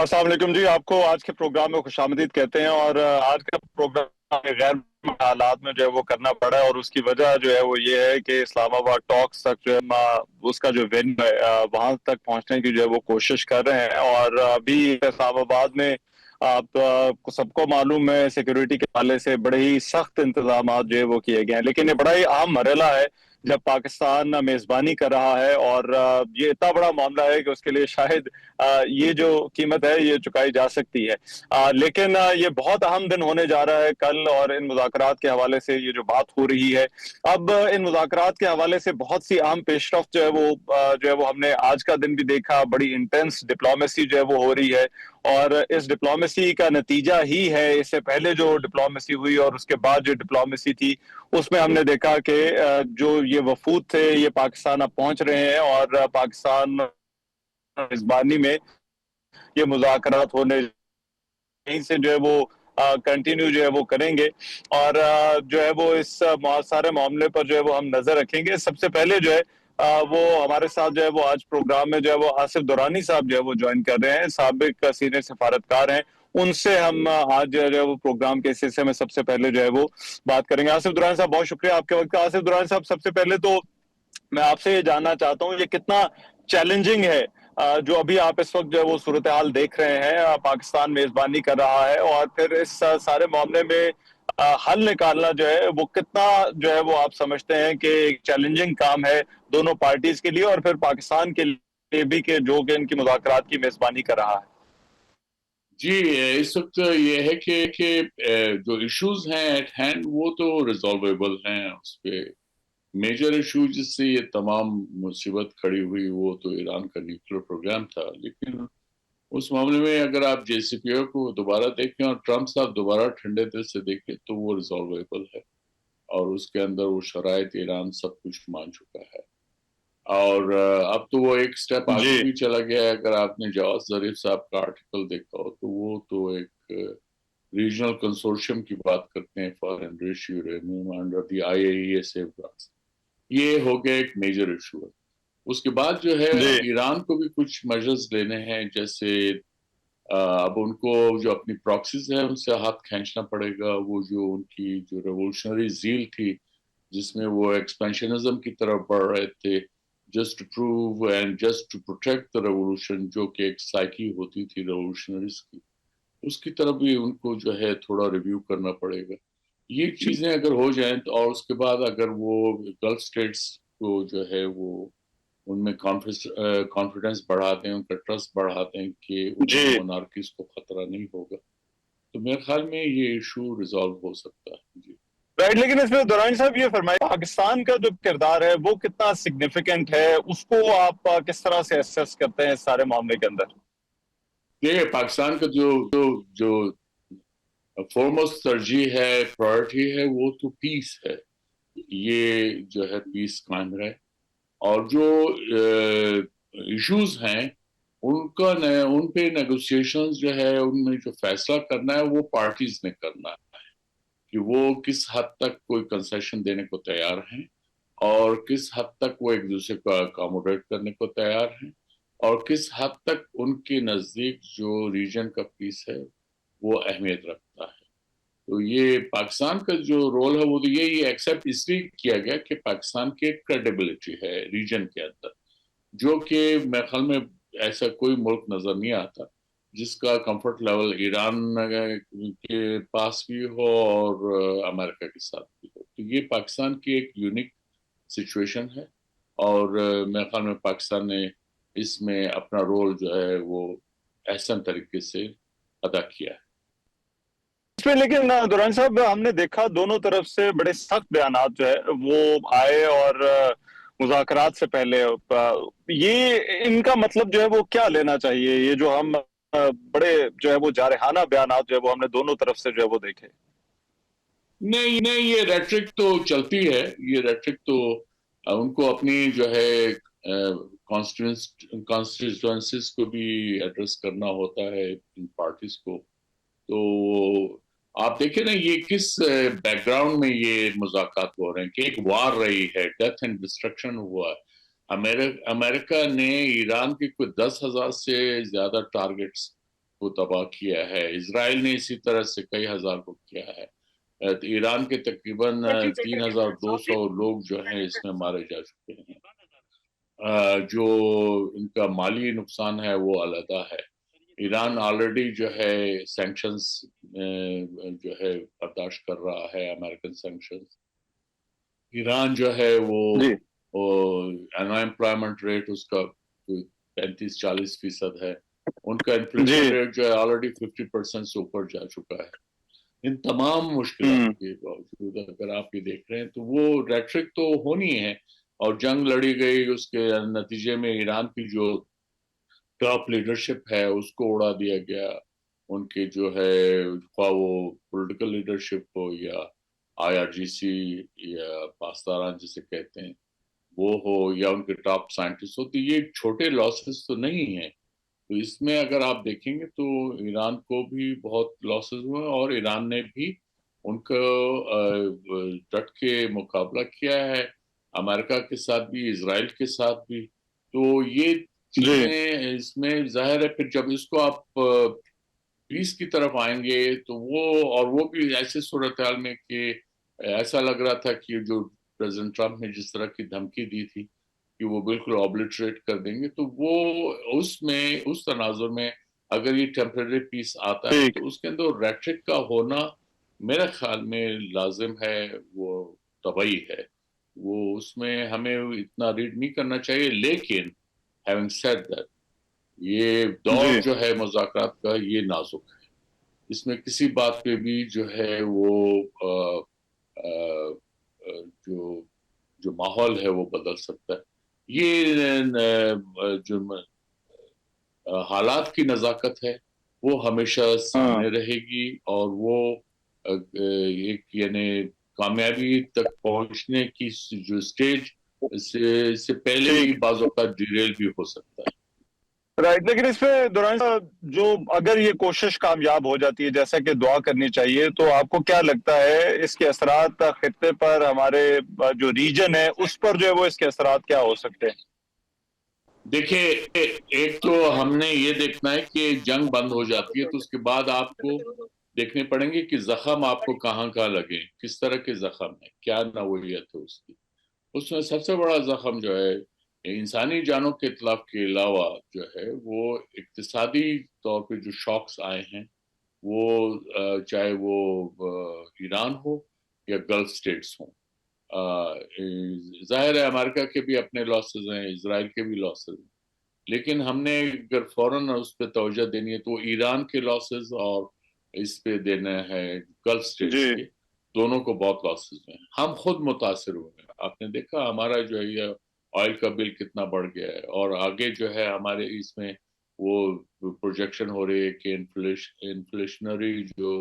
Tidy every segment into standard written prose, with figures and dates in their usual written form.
अस्सलाम वालेकुम जी। आपको आज के प्रोग्राम में खुशामदीद कहते हैं। और आज का प्रोग्राम गैर हालात में जो है वो करना पड़ा है, और उसकी वजह जो है वो ये है कि इस्लामाबाद टॉक्स तक जो है उसका जो वेन्यू है वहां तक पहुंचने की जो है वो कोशिश कर रहे हैं। और अभी इस्लामाबाद में आप सबको मालूम है सिक्योरिटी के हवाले से बड़े ही सख्त इंतजाम जो है वो किए गए हैं। लेकिन ये बड़ा ही अहम मरहला है जब पाकिस्तान मेजबानी कर रहा है, और ये इतना बड़ा मामला है कि उसके लिए शायद ये जो कीमत है ये चुकाई जा सकती है। लेकिन ये बहुत अहम दिन होने जा रहा है कल, और इन मुज़ाकरात के हवाले से ये जो बात हो रही है, अब इन मुज़ाकरात के हवाले से बहुत सी अहम पेशरफ्त जो है वो हमने आज का दिन भी देखा। बड़ी इंटेंस डिप्लोमेसी जो है वो हो रही है, और इस डिप्लोमेसी का नतीजा ही है इससे पहले जो डिप्लोमेसी हुई और उसके बाद जो डिप्लोमेसी थी, उसमें हमने देखा कि जो ये वफूद थे ये पाकिस्तान अब पहुंच रहे हैं, और पाकिस्तान मेजबानी में ये मुज़ाकरात होने यहीं से जो है वो कंटिन्यू जो है वो करेंगे। और जो है वो इस सारे मामले पर जो है वो हम नजर रखेंगे। सबसे पहले जो है वो हमारे साथ जो है वो आज प्रोग्राम में जो है वो आसिफ दुरानी साहब जो है वो ज्वाइन कर रहे हैं, साबिक सीनियर सफारतकार हैं। उनसे हम आज जो है वो प्रोग्राम के इस हिस्से में सबसे पहले जो है वो बात करेंगे। आसिफ दुरानी साहब, बहुत शुक्रिया आपके वक्त का। आसिफ दुरानी साहब, सबसे पहले तो मैं आपसे ये जानना चाहता हूँ ये कितना चैलेंजिंग है जो अभी आप इस वक्त जो है वो सूरत हाल देख रहे हैं। पाकिस्तान मेजबानी कर रहा है, और फिर इस सारे मामले में हल निकालना जो है वो कितना जो है वो आप समझते हैं कि एक चैलेंजिंग काम है दोनों पार्टीज के लिए, और फिर पाकिस्तान के लिए भी कि जो कि इनकी मुज़ाकरात की मेजबानी कर रहा है। जी, इस वक्त ये है कि जो इश्यूज हैं एट हैंड वो तो रिजॉल्वेबल हैं। उस पे मेजर इशू जिससे ये तमाम मुसीबत खड़ी हुई वो तो ईरान का न्यूक्लियर प्रोग्राम था। लेकिन उस मामले में अगर आप JCPOA को दोबारा देखें और ट्रम्प साहब दोबारा ठंडे दिल से देखें तो वो रिजॉल्वेबल है, और उसके अंदर वो शराइत ईरान सब कुछ मान चुका है। और अब तो वो एक स्टेप आगे जी भी चला गया है। अगर आपने जवाद जरीफ साहब का आर्टिकल देखा हो तो वो तो एक रीजनल कंसोर्शियम की बात करते हैं for enriched uranium under the IAEA safeguards. ये हो गया एक मेजर इशू है। उसके बाद जो है जी ईरान को भी कुछ मेजर्स लेने हैं, जैसे अब उनको जो अपनी प्रॉक्सीज है उनसे हाथ खींचना पड़ेगा। वो जो उनकी जो रेवोल्यूशनरी जील थी जिसमें वो एक्सपेंशनिज्म की तरफ बढ़ रहे थे, just to prove and just to protect the revolution, जो कि एक साइकी होती थी रेवोल्यूशनरीज की, उसकी तरफ भी उनको जो है थोड़ा रिव्यू करना पड़ेगा। ये चीजें अगर हो जाएं तो, और उसके बाद अगर वो गल्फ स्टेट्स को जो है वो उनमें कॉन्फिडेंस बढ़ाते हैं, उनका ट्रस्ट बढ़ाते हैं कि उनकी जी मोनार्कीज को खतरा नहीं होगा, तो मेरे ख्याल में ये इशू रिजॉल्व हो सकता है। जी राइट। लेकिन इसमें दुरानी साहब ये फरमाइए, पाकिस्तान का जो किरदार है वो कितना सिग्निफिकेंट है, उसको आप किस तरह से एसेस करते हैं इस सारे मामले के अंदर? ये पाकिस्तान का जो जो जो फॉरमोस्ट तरजीह है, प्रायोरिटी है, वो तो पीस है। ये जो है पीस कायम रहे, और जो इश्यूज हैं उन पे नेगोशिएशंस जो है उनमें जो फैसला करना है वो पार्टीज ने करना है कि वो किस हद तक कोई कंसेशन देने को तैयार हैं, और किस हद तक वो एक दूसरे को अकोमोडेट करने को तैयार हैं, और किस हद तक उनके नज़दीक जो रीजन का पीस है वो अहमियत रखता है। तो ये पाकिस्तान का जो रोल है वो तो ये एक्सेप्ट इसलिए किया गया कि पाकिस्तान की क्रेडिबिलिटी है रीजन के अंदर, जो कि मेरे ख्याल में ऐसा कोई मुल्क नजर नहीं आता जिसका कंफर्ट लेवल ईरान के पास भी हो और अमेरिका के साथ भी हो। तो ये पाकिस्तान की एक यूनिक सिचुएशन है, और मेरे ख्याल में पाकिस्तान ने इसमें अपना रोल जो है वो एहसन तरीके से अदा किया है। इसमें लेकिन दुरानी साहब हमने देखा दोनों तरफ से बड़े सख्त बयानात जो है वो आए, और मुज़ाकरात से पहले ये इनका मतलब जो है वो क्या लेना चाहिए, ये जो हम बड़े जो है वो जारहाना बयानात जो है वो हमने दोनों तरफ से जो है वो देखे? नहीं नहीं, ये रेट्रिक तो चलती है। ये रेट्रिक तो उनको अपनी जो है कॉन्स्टिट्यूएंसीज को भी एड्रेस करना होता है, इन पार्टीज को। तो आप देखिए ना ये किस बैकग्राउंड में ये मुज़ाकरात हो रहे हैं कि एक वार रही है, डेथ एंड डिस्ट्रक्शन हुआ है। अमेरिका ने ईरान के कोई 10,000 से ज्यादा टारगेट्स को तबाह किया है, इसराइल ने इसी तरह से कई हजार को किया है। ईरान के तकरीबन 3,200 लोग जो हैं इसमें मारे जा चुके हैं। जो इनका माली नुकसान है वो अलहदा है। ईरान ऑलरेडी जो है सैंक्शंस जो है बर्दाश्त कर रहा है, अमेरिकन सैंक्शंस। ईरान जो है वो अनएम्प्लॉयमेंट रेट उसका 35-40% है। उनका इन्फ्लेशन रेट जो है ऑलरेडी 50% से ऊपर जा चुका है। इन तमाम मुश्किलों के बावजूद अगर आप ये देख रहे हैं तो वो रेट्रिक तो होनी है और जंग लड़ी गई, उसके नतीजे में ईरान की जो टॉप लीडरशिप है उसको उड़ा दिया गया। उनके जो है ख्वाह वो पॉलिटिकल लीडरशिप हो या IRGC या पासदारान जिसे कहते हैं वो हो या उनके टॉप साइंटिस्ट हो, तो ये छोटे लॉसेस तो नहीं है। तो इसमें अगर आप देखेंगे तो ईरान को भी बहुत लॉसेस हुए और ईरान ने भी उनको डट के मुकाबला किया है, अमेरिका के साथ भी, इजराइल के साथ भी। तो ये चीजें इसमें जाहिर है फिर जब इसको आप पीस की तरफ आएंगे तो वो भी ऐसे सूरत हाल में कि ऐसा लग रहा था कि जो प्रेसिडेंट ट्रम्प ने जिस तरह की धमकी दी थी कि वो बिल्कुल ऑब्लिटरेट कर देंगे, तो वो उसमें उस तनाजुर में अगर ये टेम्परेरी पीस आता है तो उसके अंदर रेट्रिक का होना मेरे ख्याल में लाजिम है, वो तबई है, वो उसमें हमें इतना रीड नहीं करना चाहिए। लेकिन हैविंग सेड दैट ये दौर जो है मुज़ाकरात का ये नाजुक है, इसमें किसी बात पे भी जो है वो जो माहौल है वो बदल सकता है। ये जो हालात की नज़ाकत है वो हमेशा सामने रहेगी और वो एक यानी कामयाबी तक पहुंचने की जो स्टेज से पहले ही बाज़ों का डिरेल भी हो सकता है। राइट, लेकिन इस पे दुरान साहब जो अगर ये कोशिश कामयाब हो जाती है जैसा कि दुआ करनी चाहिए, तो आपको क्या लगता है इसके असरात खित्ते पर, हमारे जो रीजन है उस पर जो है वो इसके असरात क्या हो सकते हैं? देखिए, एक तो हमने ये देखना है कि जंग बंद हो जाती है तो उसके बाद आपको देखने पड़ेंगे कि जख्म आपको कहाँ लगे, किस तरह के जख्म है, क्या नौइयत है उसकी। उसमें सबसे बड़ा जख्म जो है इंसानी जानों के इतलाफ के अलावा जो है वो इक्तिसादी तौर पे जो शॉक्स आए हैं वो चाहे वो ईरान हो या गल्फ स्टेट्स हों। जाहिर है अमेरिका के भी अपने लॉसेस हैं, इजराइल के भी लॉसेस हैं, लेकिन हमने अगर फौरन उस पर तवज्जो देनी है तो ईरान के लॉसेस और इस पे देना है गल्फ स्टेट्स के, दोनों को बहुत लॉसेस हैं। हम खुद मुतासिर हुए हैं, आपने देखा हमारा जो है ये ऑयल का बिल कितना बढ़ गया है और आगे जो है हमारे इसमें वो प्रोजेक्शन हो रही है कि इन्फ्लेशनरी जो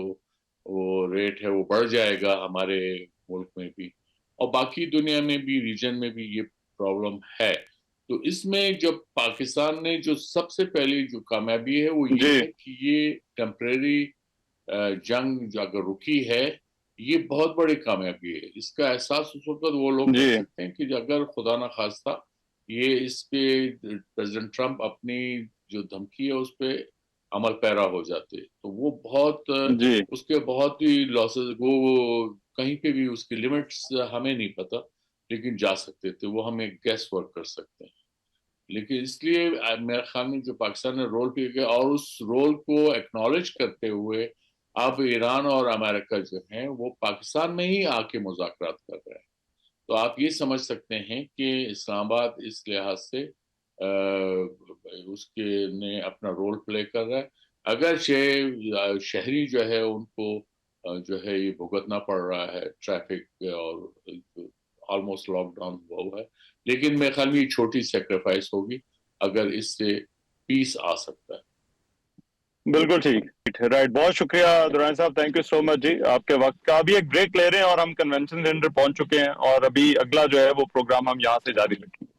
वो रेट है वो बढ़ जाएगा हमारे मुल्क में भी और बाकी दुनिया में भी, रीजन में भी ये प्रॉब्लम है। तो इसमें जब पाकिस्तान ने जो सबसे पहली जो कामयाबी है वो ये है कि ये टेम्परेरी जंग जो अगर रुकी है ये बहुत बड़ी कामयाबी है। इसका एहसास उस वक्त वो लोग कर सकते हैं कि अगर खुदा ना खास्ता ये इस पे प्रेसिडेंट ट्रम्प अपनी जो धमकी है उस पे अमल पैरा हो जाते तो वो बहुत उसके बहुत ही लॉसेस, वो कहीं पे भी उसकी लिमिट्स हमें नहीं पता लेकिन जा सकते थे, वो हमें गैस वर्क कर सकते हैं। लेकिन इसलिए मेरे ख्याल में जो पाकिस्तान ने रोल प्ले किया और उस रोल को एक्नॉलेज करते हुए अब ईरान और अमेरिका जो हैं वो पाकिस्तान में ही आके मुज़ाकरात कर रहे हैं। तो आप ये समझ सकते हैं कि इस्लामाबाद इस लिहाज से उसके ने अपना रोल प्ले कर रहा है। अगर शहरी जो है उनको जो है ये भुगतना पड़ रहा है ट्रैफिक और ऑलमोस्ट लॉकडाउन हुआ है, लेकिन मेरे ख्याल में ये छोटी सेक्रीफाइस होगी अगर इससे पीस आ सकता है। बिल्कुल ठीक, राइट। बहुत शुक्रिया दुरानी साहब, थैंक यू सो मच जी आपके वक्त का। अभी एक ब्रेक ले रहे हैं और हम कन्वेंशन सेंटर पहुंच चुके हैं और अभी अगला जो है वो प्रोग्राम हम यहाँ से जारी रखेंगे।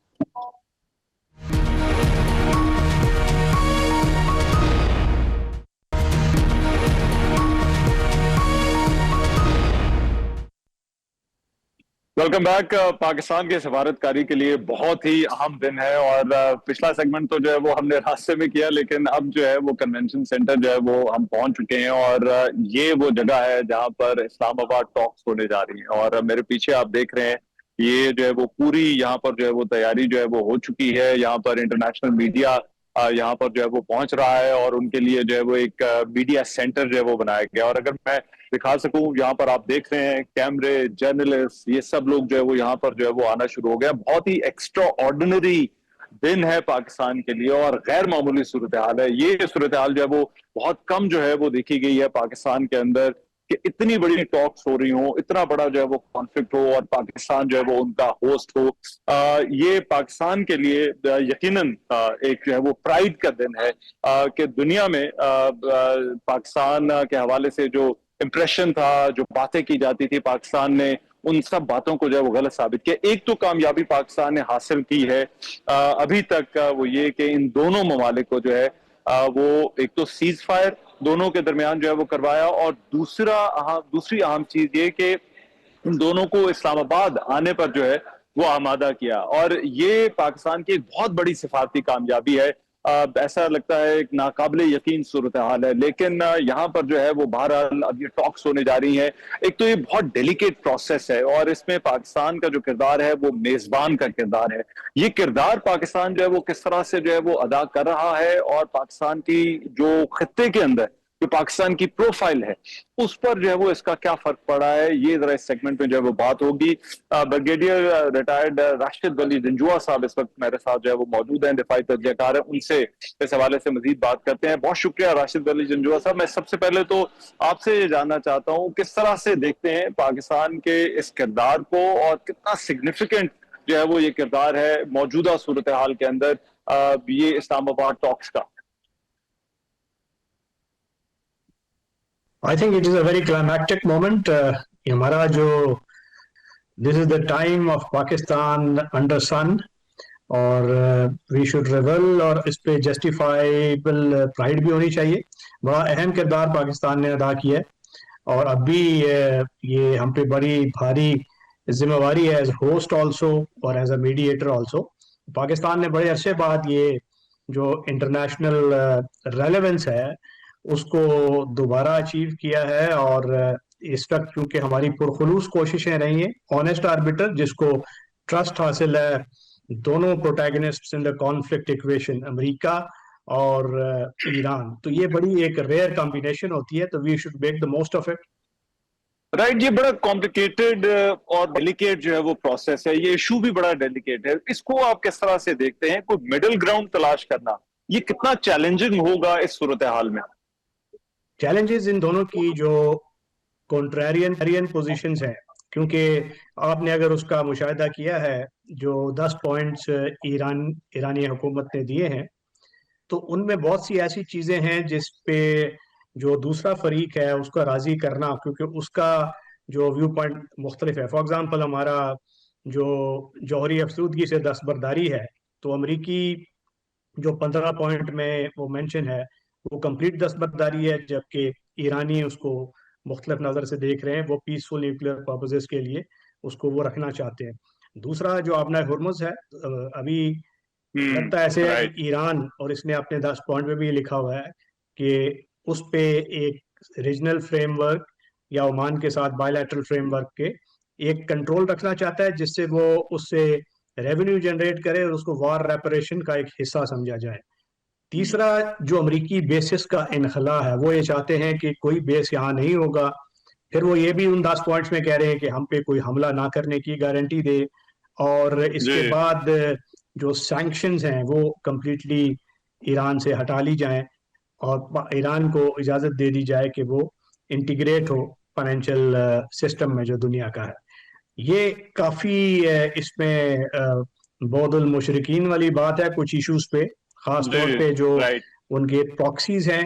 Welcome back. पाकिस्तान के सफारतकारी के लिए बहुत ही अहम दिन है और पिछला सेगमेंट तो जो है वो हमने रास्ते में किया, लेकिन अब जो है वो कन्वेंशन सेंटर जो है वो हम पहुंच चुके हैं और ये वो जगह है जहां पर इस्लामाबाद टॉक्स होने जा रही है। और मेरे पीछे आप देख रहे हैं ये जो है वो पूरी यहाँ पर जो है वो तैयारी जो है वो हो चुकी है। यहाँ पर इंटरनेशनल मीडिया यहाँ पर जो है वो पहुंच रहा है और उनके लिए जो है वो एक मीडिया सेंटर जो है वो बनाया गया। और अगर मैं दिखा सकूं, यहाँ पर आप देख रहे हैं कैमरे, जर्नलिस्ट, ये सब लोग जो है वो यहाँ पर जो है वो आना शुरू हो गया। बहुत ही एक्स्ट्रा ऑर्डिनरी दिन है पाकिस्तान के लिए और गैर मामूली सूरत हाल है। ये सूरत हाल जो है वो बहुत कम जो है वो देखी गई है पाकिस्तान के अंदर कि इतनी बड़ी टॉक्स हो रही हो, इतना बड़ा जो है वो कॉन्फ्लिक्ट हो और पाकिस्तान जो है वो उनका होस्ट हो। ये पाकिस्तान के लिए यकीनन एक जो है वो प्राइड का दिन है कि दुनिया में पाकिस्तान के हवाले से जो इंप्रेशन था, जो बातें की जाती थी, पाकिस्तान ने उन सब बातों को जो है वो गलत साबित किया। एक तो कामयाबी पाकिस्तान ने हासिल की है अभी तक, वो ये कि इन दोनों ममालिक को जो है वो एक तो सीज फायर दोनों के दरमियान जो है वो करवाया और दूसरी अहम चीज ये कि इन दोनों को इस्लामाबाद आने पर जो है वो आमादा किया। और ये पाकिस्तान की एक बहुत बड़ी सिफारती कामयाबी है। ऐसा लगता है एक नाकाबिले यकीन सूरत हाल है, लेकिन यहाँ पर जो है वो बहरहाल अब ये टॉक्स होने जा रही हैं। एक तो ये बहुत डेलिकेट प्रोसेस है और इसमें पाकिस्तान का जो किरदार है वो मेजबान का किरदार है। ये किरदार पाकिस्तान जो है वो किस तरह से जो है वो अदा कर रहा है और पाकिस्तान की जो खत्ते के अंदर जो पाकिस्तान की प्रोफाइल है उस पर जो है वो इसका क्या फर्क पड़ा है, ये जरा इस सेगमेंट में जो है वो बात होगी। ब्रिगेडियर रिटायर्ड राशिद वली जंजुआ साहब इस वक्त मेरे साथ जो है वो मौजूद हैं, दिफाई तजज़ियाकार है, उनसे इस हवाले से मजीद बात करते हैं। बहुत शुक्रिया राशिद वली जंजुआ साहब। मैं सबसे पहले तो आपसे ये जानना चाहता हूँ किस तरह से देखते हैं पाकिस्तान के इस किरदार को और कितना सिग्निफिकेंट जो है वो ये किरदार है मौजूदा सूरत हाल के अंदर ये इस्लामाबाद टॉक्स का। I think it is a very climactic moment. हमारा जो this is the time of Pakistan under sun और we should revel और इस पे justifiable pride भी होनी चाहिए। बड़ा अहम किरदार पाकिस्तान ने अदा किया है और अब भी ये हम पे बड़ी भारी जिम्मेवारी है as host also और as a mediator also। Pakistan ने बड़े अरसे बाद ये जो international relevance है उसको दोबारा अचीव किया है और इस वक्त क्योंकि हमारी पुरखुलूस कोशिशें रही हैं, ऑनेस्ट आर्बिटर जिसको ट्रस्ट हासिल है दोनों protagonists in the conflict equation America और ईरान, तो ये बड़ी एक रेयर कॉम्बिनेशन होती है, तो we should make the most of it. Right, ये बड़ा कॉम्प्लिकेटेड और डेलिकेट जो है वो प्रोसेस है, ये इशू भी बड़ा डेलिकेट है। इसको आप किस तरह से देखते हैं? कोई मिडिल ग्राउंड तलाश करना ये कितना चैलेंजिंग होगा इस सूरत हाल में? चैलेंजेस इन दोनों की जो कॉन्ट्रेरियन पोजीशंस हैं, क्योंकि आपने अगर उसका मुशाहिदा किया है जो 10 पॉइंट्स ईरानी हुकूमत ने दिए हैं तो उनमें बहुत सी ऐसी चीजें हैं जिस पे जो दूसरा फरीक है उसका राजी करना, क्योंकि उसका जो व्यू पॉइंट मुख्तलिफ है। फॉर एग्जांपल हमारा जो जौहरी अफसूदगी से दस्तबरदारी है तो अमरीकी जो 15 पॉइंट में वो मेंशन है वो कंप्लीट दस्तबरदारी है, जबकि ईरानी उसको मुख्तलिफ नज़र से देख रहे हैं, वो पीसफुल न्यूक्लियर पर्पसेस के लिए उसको वो रखना चाहते हैं। दूसरा जो अपना हुर्मुज़ है अभी लगता है ऐसे है कि ईरान, और इसने अपने 10 पॉइंट में भी लिखा हुआ है कि उस पे एक रीजनल फ्रेमवर्क या ओमान के साथ बायलैटरल फ्रेमवर्क के एक कंट्रोल रखना चाहता है जिससे वो उससे रेवेन्यू जनरेट करे और उसको वॉर रेपरेशन का एक हिस्सा समझा जाए। तीसरा जो अमरीकी बेसिस का इनखला है वो ये चाहते हैं कि कोई बेस यहाँ नहीं होगा। फिर वो ये भी उन 10 पॉइंट्स में कह रहे हैं कि हम पे कोई हमला ना करने की गारंटी दे, और इसके बाद जो सैंक्शंस हैं वो कम्प्लीटली ईरान से हटा ली जाएं और ईरान को इजाज़त दे दी जाए कि वो इंटीग्रेट हो फाइनेंशियल सिस्टम में जो दुनिया का है। ये काफ़ी इसमें बौदुल मुशरिकीन वाली बात है कुछ इश्यूज पे, खास तौर पे जो उनके प्रॉक्सीज हैं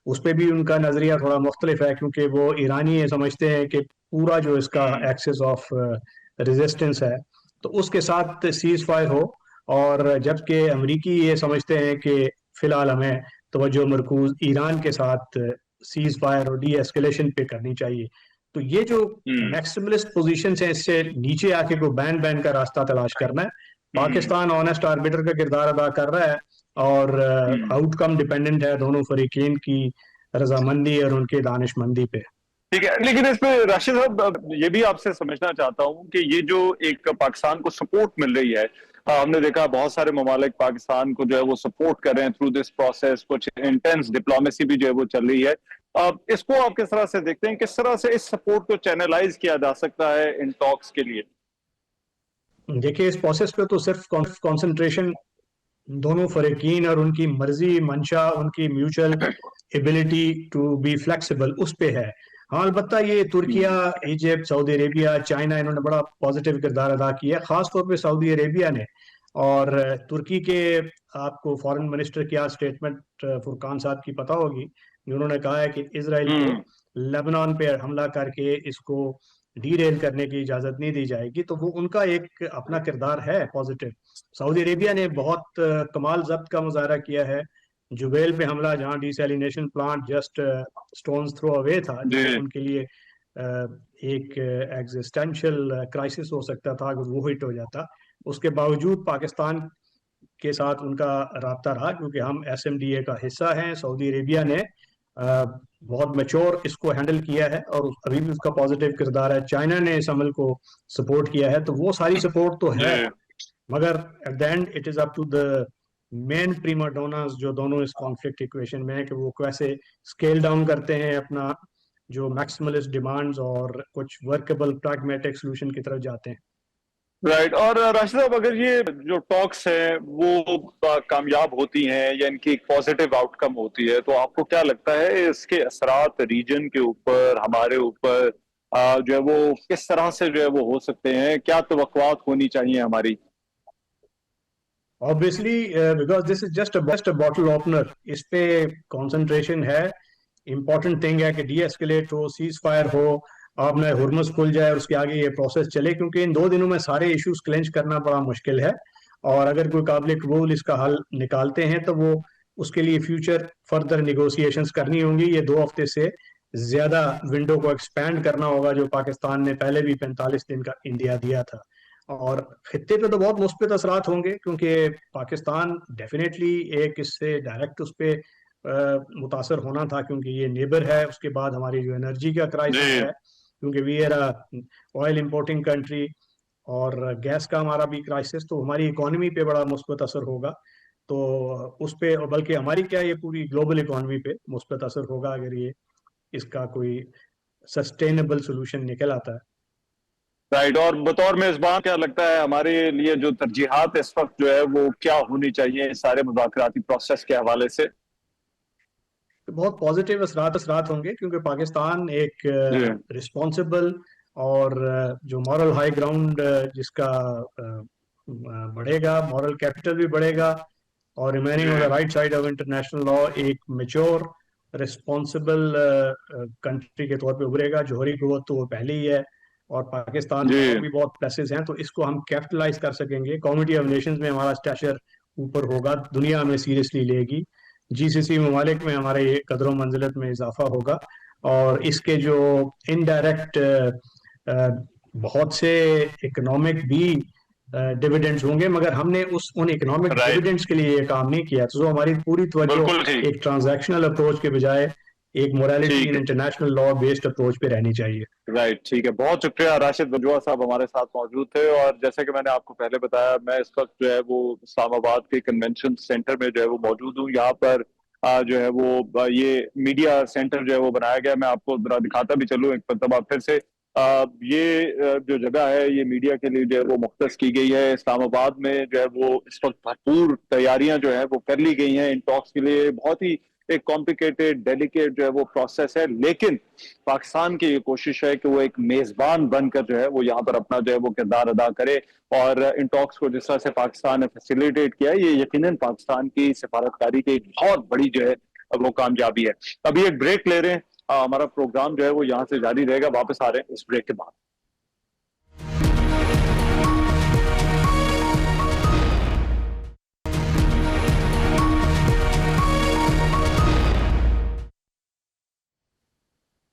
उस पे भी उनका नजरिया थोड़ा मुख्तलिफ है, क्योंकि वो ईरानी ये समझते हैं कि पूरा जो इसका एक्सेस ऑफ रेजिस्टेंस है तो उसके साथ सीज फायर हो, और जबकि अमरीकी ये समझते हैं कि फिलहाल हमें तवज्जो मरकूज ईरान के साथ सीज फायर और डी एस्केलेशन पे करनी चाहिए। तो ये जो मैक्सिमलिस्ट पोजीशंस हैं, इससे नीचे आके कोई बैन का रास्ता तलाश करना है। पाकिस्तान ऑनेस्ट आर्बिटर का किरदार अदा कर रहा है और आउटकम डिपेंडेंट है दोनों फरीकीन की रजामंदी और उनके दानिशमंदी पे। ठीक है, लेकिन इसमें राशिद साहब ये भी आपसे समझना चाहता हूँ कि ये जो एक पाकिस्तान को सपोर्ट मिल रही है, हमने देखा बहुत सारे ममालिक पाकिस्तान को जो है वो सपोर्ट कर रहे हैं थ्रू दिस प्रोसेस, कुछ इंटेंस डिप्लोमेसी भी जो है वो चल रही है। इसको आप किस तरह से देखते हैं, किस तरह से इस सपोर्ट को चैनलाइज किया जा सकता है इन टॉक्स के लिए? देखिए, इस प्रोसेस पे तो सिर्फ कॉन्सेंट्रेशन दोनों फरीकीन और उनकी मर्जी, मंशा, उनकी mutual ability to be flexible उस पे है। हाँ, अलबत्ता ये तुर्किया, इजिप्ट, सऊदी अरेबिया, चाइना, इन्होंने बड़ा पॉजिटिव किरदार अदा किया, खास तौर पे सऊदी अरेबिया ने। और तुर्की के आपको फॉरेन मिनिस्टर की आज स्टेटमेंट फुरकान साहब की पता होगी, उन्होंने कहा है कि इजराइल को लेबनान पे हमला करके इसको डीरेल करने की इजाजत नहीं दी जाएगी। तो वो उनका एक अपना किरदार है पॉजिटिव। सऊदी अरेबिया ने बहुत कमाल जब्त का मुजाहरा किया है। जुबैल पे हमला, जहां desalination plant just stones throw away था, जो उनके लिए एक एग्जिस्टेंशियल क्राइसिस हो सकता था अगर वो हिट हो जाता। उसके बावजूद पाकिस्तान के साथ उनका राब्ता रहा, क्योंकि हम SMDA का हिस्सा हैं। सऊदी अरेबिया ने बहुत मैच्योर इसको हैंडल किया है और अभी भी उसका पॉजिटिव किरदार है। चाइना ने इस अमल को सपोर्ट किया है, तो वो सारी सपोर्ट तो है, मगर at the end it is up to the main prima donors जो दोनों इस कॉन्फ्लिक्ट इक्वेशन में है कि वो कैसे स्केल डाउन करते हैं अपना जो मैक्सिमलिस्ट डिमांड्स और कुछ वर्केबल प्रैग्मेटिक सॉल्यूशन की तरफ जाते हैं। राइट। और राशिद साहब, अगर ये जो टॉक्स हैं वो कामयाब होती हैं या इनकी एक पॉजिटिव आउटकम होती है, तो आपको क्या लगता है इसके असरात रीजन के ऊपर, हमारे ऊपर जो है वो किस तरह से जो है वो हो सकते हैं? क्या तवक्कुआत होनी चाहिए हमारी? Obviously, because this is just a bottle opener, इस पे कंसंट्रेशन है। इम्पोर्टेंट थिंग है कि डीएस्केलेट हो, सीज फायर हो, आपने हुर्मुज़ खुल जाए और उसके आगे ये प्रोसेस चले, क्योंकि इन 2 दिनों में सारे इश्यूज क्लेंच करना बड़ा मुश्किल है। और अगर कोई काबिल कबूल इसका हल निकालते हैं तो वो उसके लिए फ्यूचर फर्दर निगोशिएशंस करनी होंगी। ये 2 हफ्ते से ज्यादा विंडो को एक्सपैंड करना होगा, जो पाकिस्तान ने पहले भी 45 दिन का इंडिया दिया था। और खित्ते पे तो बहुत मुस्बित असरात होंगे, क्योंकि पाकिस्तान डेफिनेटली एक इससे डायरेक्ट उस पर मुतासर होना था, क्योंकि ये नेबर है। उसके बाद हमारी जो एनर्जी का क्राइसिस है, क्योंकि we are oil importing country, और गैस का हमारा भी क्राइसिस, तो हमारी इकोनॉमी पे बड़ा मुस्बित असर होगा। तो उस पे, बल्कि हमारी क्या, ये पूरी ग्लोबल इकोनॉमी पे मुस्बित असर होगा अगर ये इसका कोई सस्टेनेबल सोल्यूशन निकल आता है। राइट। और बतौर मेजबान क्या लगता है हमारे लिए जो तरजीहात इस वक्त जो है वो क्या होनी चाहिए इस सारे मुज़ाकराती प्रोसेस के हवाले से? तो बहुत पॉजिटिव असरात होंगे, क्योंकि पाकिस्तान एक रिस्पॉन्सिबल और जो मॉरल हाई ग्राउंड जिसका बढ़ेगा, मॉरल कैपिटल भी बढ़ेगा, और remaining on the right side of international law एक मैच्योर रिस्पॉन्सिबल कंट्री के तौर पे उभरेगा। जोहरी कुव्वत तो वो पहले ही है, और पाकिस्तान में भी बहुत प्लसेस हैं, तो इसको हम कैपिटलाइज कर सकेंगे। कम्युनिटी ऑफ नेशंस में हमारा स्टैचर ऊपर होगा, दुनिया में सीरियसली लेगी। GCC ममालिक में हमारे ये कदरों मंजिलत में इजाफा होगा, और इसके जो इनडायरेक्ट बहुत से इकोनॉमिक भी डिविडेंड्स होंगे, मगर हमने उन इकोनॉमिक डिविडेंड्स के लिए ये काम नहीं किया। तो हमारी पूरी तवज्जो एक ट्रांजैक्शनल अप्रोच के बजाय एक morality and international law based approach पे रहनी चाहिए। राइट, ठीक है, बहुत शुक्रिया। राशिद बजवा साहब हमारे साथ मौजूद थे, और जैसे कि मैंने आपको पहले बताया, मैं इस वक्त जो है वो इस्लामाबाद के कन्वेंशन सेंटर में जो है वो मौजूद हूँ। यहाँ पर जो है वो ये मीडिया सेंटर जो है वो बनाया गया। मैं आपको दिखाता भी चलूँ एक मरतबा फिर से। ये जो जगह है ये मीडिया के लिए जो है वो मुख्तस की गई है। इस्लामाबाद में जो है वो इस वक्त भरपूर तैयारियां जो है वो कर ली गई हैं इन टॉक्स के लिए। बहुत ही एक कॉम्प्लिकेटेड, डेलिकेट जो है वो प्रोसेस है, लेकिन पाकिस्तान की ये कोशिश है कि वो एक मेजबान बनकर जो है वो यहाँ पर अपना जो है वो किरदार अदा करे। और इन टॉक्स को जिस तरह से पाकिस्तान ने फैसिलिटेट किया, ये यकीनन पाकिस्तान की सिफारतकारी की एक बहुत बड़ी जो है वो कामयाबी है। अभी एक ब्रेक ले रहे हैं, हमारा प्रोग्राम जो है वो यहाँ से जारी रहेगा। वापस आ रहे हैं इस ब्रेक के बाद।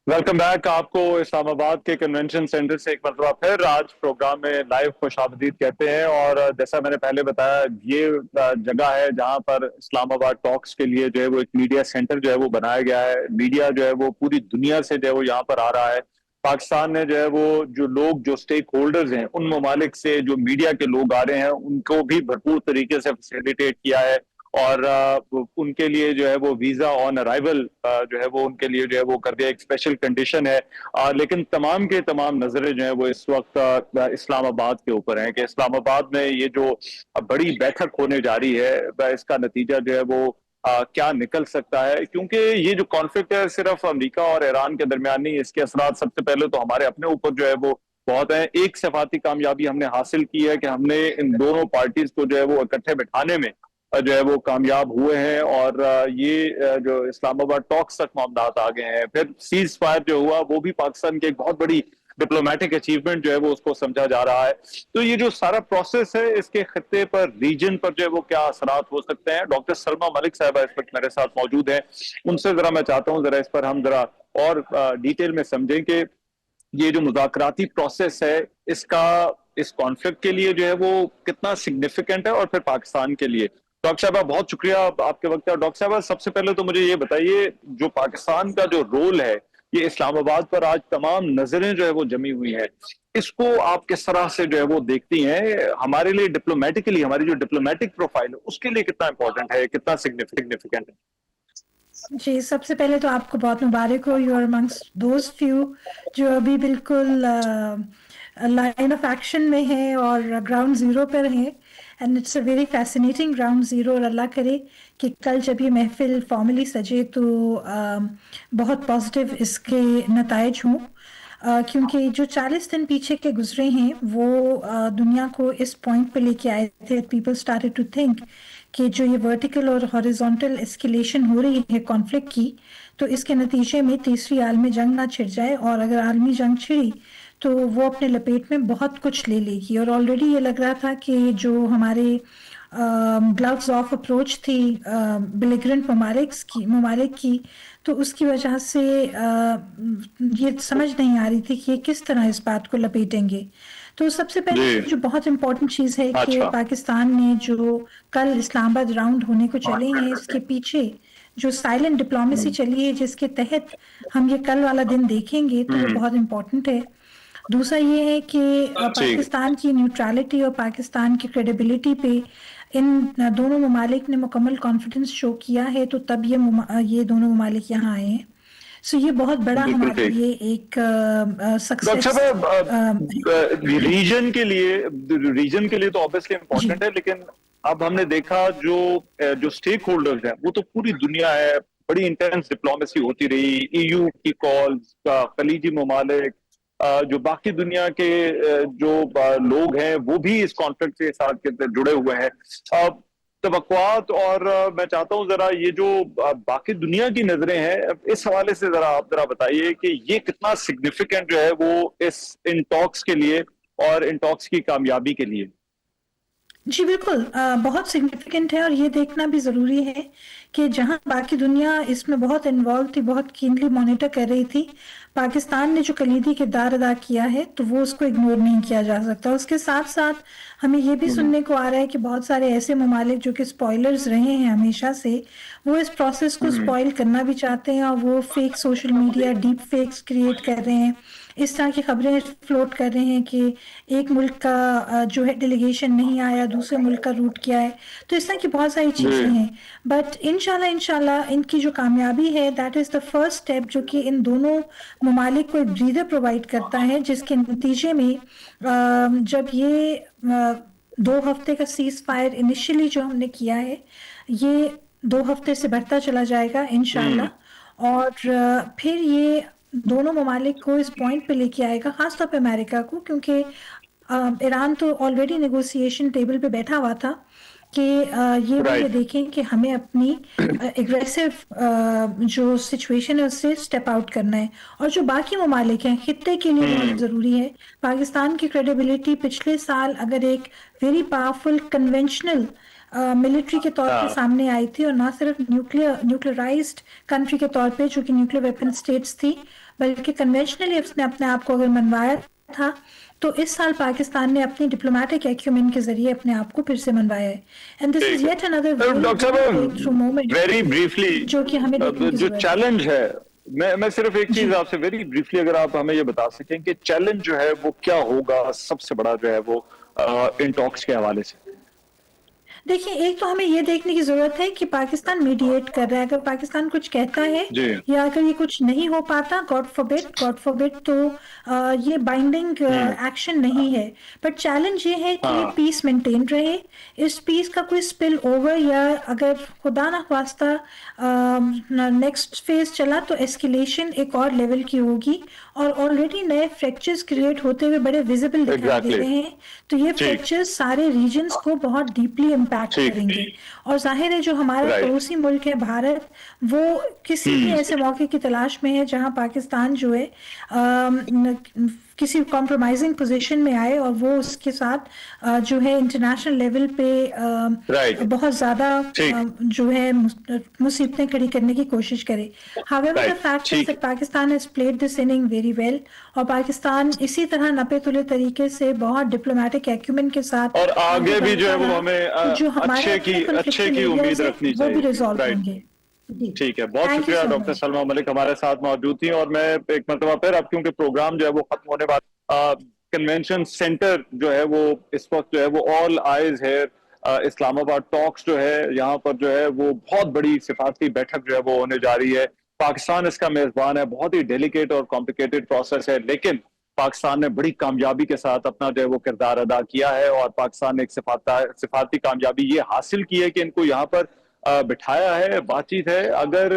Welcome back. आपको इस्लामाबाद के कन्वेंशन सेंटर से एक मरतबा फिर आज प्रोग्राम में लाइव खुशामदीद कहते हैं। और जैसा मैंने पहले बताया, ये जगह है जहां पर इस्लामाबाद टॉक्स के लिए जो है वो एक मीडिया सेंटर जो है वो बनाया गया है। मीडिया जो है वो पूरी दुनिया से जो है वो यहाँ पर आ रहा है। पाकिस्तान ने जो है वो जो स्टेक होल्डर्स हैं, उन ममालिक से जो मीडिया के लोग आ रहे हैं, उनको भी भरपूर तरीके से फैसिलिटेट किया है। और उनके लिए जो है वो वीजा ऑन अराइवल जो है वो उनके लिए जो है वो कर दिया, एक स्पेशल कंडीशन है। लेकिन तमाम के तमाम नजरें जो है वो इस वक्त इस्लामाबाद के ऊपर हैं कि इस्लामाबाद में ये जो बड़ी बैठक होने जा रही है, इसका नतीजा जो है वो क्या निकल सकता है। क्योंकि ये जो कॉन्फ्लिक्ट है सिर्फ अमेरिका और ईरान के दरमियान नहीं, इसके असरात सबसे पहले तो हमारे अपने ऊपर जो है वो बहुत है। एक सफारती कामयाबी हमने हासिल की है कि हमने इन दोनों पार्टीज को जो है वो इकट्ठे बिठाने में जो है वो कामयाब हुए हैं। और ये जो इस्लामाबाद टॉक्स तक मामलात आ गए हैं। फिर सीज फायर जो हुआ वो भी पाकिस्तान की एक बहुत बड़ी डिप्लोमेटिक अचीवमेंट जो है वो उसको समझा जा रहा है। तो ये जो सारा प्रोसेस है, इसके खत्ते पर, रीजन पर जो है वो क्या असरात हो सकते हैं। डॉक्टर सलमा मलिक साहबा इस वक्त मेरे साथ मौजूद हैं। उनसे जरा मैं चाहता हूँ जरा इस पर हम जरा और डिटेल में समझें कि ये जो मुज़ाकराती प्रोसेस है, इसका इस कॉन्फ्लिक्ट के लिए जो है वो कितना सिग्निफिकेंट है और फिर पाकिस्तान के लिए। डॉक्टर साहबा बहुत शुक्रिया आपके वक्त। डॉक्टर साहबा सबसे पहले तो मुझे ये बताइए, जो पाकिस्तान का जो रोल है, ये इस्लामाबाद पर आज तमाम नजरें जो है वो जमी हुई हैं, इसको आप किस तरह से जो है वो देखती हैं? हमारे लिए डिप्लोमेटिकली, हमारी जो डिप्लोमेटिक प्रोफाइल है उसके लिए कितना इंपॉर्टेंट है, कितना सिग्निफिकेंट है? जी, सबसे पहले तो आपको बहुत मुबारक हो। You are amongst those few जो अभी बिल्कुल लाइन ऑफ एक्शन में है और ग्राउंड जीरो पर है। And it's a very fascinating ground zero. और अल्लाह करे कि कल जब ये महफिल फॉर्मली सजे तो बहुत पॉजिटिव इसके नताइज हों। क्योंकि जो 40 दिन पीछे के गुजरे हैं वो दुनिया को इस पॉइंट पे लेके आए थे। पीपल स्टार्टेड टू थिंक कि जो ये वर्टिकल और हॉरिजॉन्टल एस्केलेशन हो रही है कॉन्फ्लिक्ट की, तो इसके नतीजे में तीसरी आलमी जंग ना छिड़ जाए। और अगर आलमी जंग छिड़ी तो वो अपने लपेट में बहुत कुछ ले लेगी। और ऑलरेडी ये लग रहा था कि जो हमारे ग्लव्स ऑफ अप्रोच थी बिलिग्रेंट ममालिक की, तो उसकी वजह से ये समझ नहीं आ रही थी कि ये किस तरह इस बात को लपेटेंगे। तो सबसे पहले जो बहुत इम्पोर्टेंट चीज़ है कि पाकिस्तान ने जो कल इस्लामाबाद राउंड होने को चले हैं, इसके पीछे जो साइलेंट डिप्लोमेसी चली है जिसके तहत हम ये कल वाला दिन देखेंगे, तो वो बहुत इम्पोर्टेंट है। दूसरा ये है कि पाकिस्तान की न्यूट्रलिटी और पाकिस्तान की क्रेडिबिलिटी पे इन दोनों ममालिक ने मुकम्मल कॉन्फिडेंस शो किया है, तो तब ये दोनों ममालिक यहाँ आए हैं। सो ये बहुत बड़ा हमारे लिए एक सक्सेस रीजन के लिए तो ऑब्वियसली इम्पोर्टेंट है। लेकिन अब हमने देखा जो स्टेक होल्डर्स हैं वो तो पूरी दुनिया है, बड़ी इंटेंस डिप्लोमेसी होती रही। EU की कॉल्स, खलीजी ममालिक, जो बाकी दुनिया के जो लोग हैं वो भी इस कॉन्फ्लिक्ट के साथ जुड़े हुए हैं। तवक्कुआत, और मैं चाहता हूं जरा ये जो बाकी दुनिया की नजरें हैं, इस हवाले से आप जरा बताइए कि ये कितना सिग्निफिकेंट जो है वो इन टॉक्स के लिए और इन टॉक्स की कामयाबी के लिए। जी बिल्कुल, बहुत सिग्निफिकेंट है। और ये देखना भी ज़रूरी है कि जहां बाकी दुनिया इसमें बहुत इन्वॉल्व थी, बहुत कीनली मॉनिटर कर रही थी, पाकिस्तान ने जो कलीदी किरदार अदा किया है तो वो उसको इग्नोर नहीं किया जा सकता। उसके साथ साथ हमें ये भी सुनने को आ रहा है कि बहुत सारे ऐसे ममालिक जो कि स्पॉयलर्स रहे हैं हमेशा से, वो इस प्रोसेस को स्पॉइल करना भी चाहते हैं और वो fake social media deep fakes create कर रहे हैं। इस तरह की खबरें फ्लोट कर रहे हैं कि एक मुल्क का जो है डेलीगेशन नहीं आया, दूसरे मुल्क का रूट किया है। तो इस तरह की बहुत सारी चीज़ें हैं। बट इंशाल्लाह इनकी जो कामयाबी है, that is the first step जो कि इन दोनों ममालिक को एक ब्रीदर प्रोवाइड करता है, जिसके नतीजे में जब ये 2 हफ्ते का सीज फायर इनिशियली जो हमने किया है, ये 2 हफ्ते से बढ़ता चला जाएगा इंशाल्लाह। और फिर ये दोनों ममालिक को इस पॉइंट पे लेके आएगा, खासतौर पे अमेरिका को, क्योंकि ईरान तो ऑलरेडी नेगोशिएशन टेबल पे बैठा हुआ था कि ये देखें कि हमें अपनी एग्रेसिव जो सिचुएशन है उससे स्टेप आउट करना है। और जो बाकी ममालिक हैं खित्ते के लिए बहुत ज़रूरी है। पाकिस्तान की क्रेडिबिलिटी पिछले साल अगर एक वेरी पावरफुल कन्वेंशनल मिलिट्री के तौर पे सामने आई थी, और ना सिर्फ न्यूक्लियराइज्ड कंट्री के तौर पे जो कि न्यूक्लियर वेपन स्टेट्स थी, बल्कि कन्वेंशनली उसने अपने आप को अगर मनवाया था, तो इस साल पाकिस्तान ने अपनी डिप्लोमेटिक एक्यूमेन के जरिए अपने आप को फिर से मनवाया है. And this is yet another moment, very briefly, जो कि हमें देखने की जो जरूरत चैलेंज है, मैं सिर्फ एक चीज आपसे वेरी ब्रीफली अगर आप हमें ये बता सकें कि चैलेंज जो है वो क्या होगा सबसे बड़ा जो है वो इन टॉक्स के हवाले से. देखिए, एक तो हमें ये देखने की जरूरत है कि पाकिस्तान मीडिएट कर रहा है. अगर पाकिस्तान कुछ कहता है या अगर ये कुछ नहीं हो पाता, गॉड फॉरबिड, तो ये बाइंडिंग एक्शन नहीं है. बट चैलेंज ये है कि पीस मेंटेन रहे, इस पीस का कोई स्पिल ओवर या अगर खुदा ना ख्वास्ता नेक्स्ट फेज चला तो एस्केलेशन एक और लेवल की होगी, और ऑलरेडी नए फ्रैक्चर्स क्रिएट होते हुए बड़े विजिबल दिखाई दे रहे हैं. तो ये फ्रैक्चर्स सारे रीजन्स को बहुत डीपली इम्पैक्ट करेंगे. और जाहिर है जो हमारा पड़ोसी मुल्क है भारत, वो किसी भी ऐसे मौके की तलाश में है जहां पाकिस्तान जो है किसी कॉम्प्रोमाइजिंग पोजीशन में आए, और वो उसके साथ जो है इंटरनेशनल लेवल पे बहुत ज्यादा जो है मुसीबतें खड़ी करने की कोशिश करे. However the fact is that Pakistan has played this inning very well, और पाकिस्तान इसी तरह नपे तुले तरीके से बहुत डिप्लोमेटिक एक्यूमेन के साथ और आगे भी जो है वो हमें जो अच्छे की उम्मीद रखनी चाहिए, वो भी रिजॉल्व होंगे. ठीक है, बहुत शुक्रिया डॉक्टर सलमा मलिक हमारे साथ मौजूद थी. और मैं एक मरतबा फिर अब क्योंकि प्रोग्राम जो है वो खत्म होने वाला, कन्वेंशन सेंटर जो है वो इस वक्त जो है वो ऑल आइज है इस्लामाबाद टॉक्स जो है, यहाँ पर जो है वो बहुत बड़ी सिफारती बैठक जो है वो होने जा रही है. पाकिस्तान इसका मेजबान है. बहुत ही डेलिकेट और कॉम्प्लिकेटेड प्रोसेस है, लेकिन पाकिस्तान ने बड़ी कामयाबी के साथ अपना जो है वो किरदार अदा किया है, और पाकिस्तान ने एक सिफारती कामयाबी ये हासिल की है कि इनको यहाँ पर बिठाया है, बातचीत है. अगर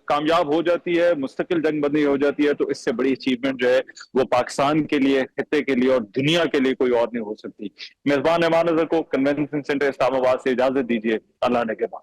कामयाब हो जाती है, मुस्तकिल जंगबंदी हो जाती है, तो इससे बड़ी अचीवमेंट जो है वो पाकिस्तान के लिए, खित्ते के लिए और दुनिया के लिए कोई और नहीं हो सकती. मेजबान एमान अजहर को कन्वेंशन सेंटर इस्लामाबाद से इजाजत दीजिए. अल्लाह ने के बाद.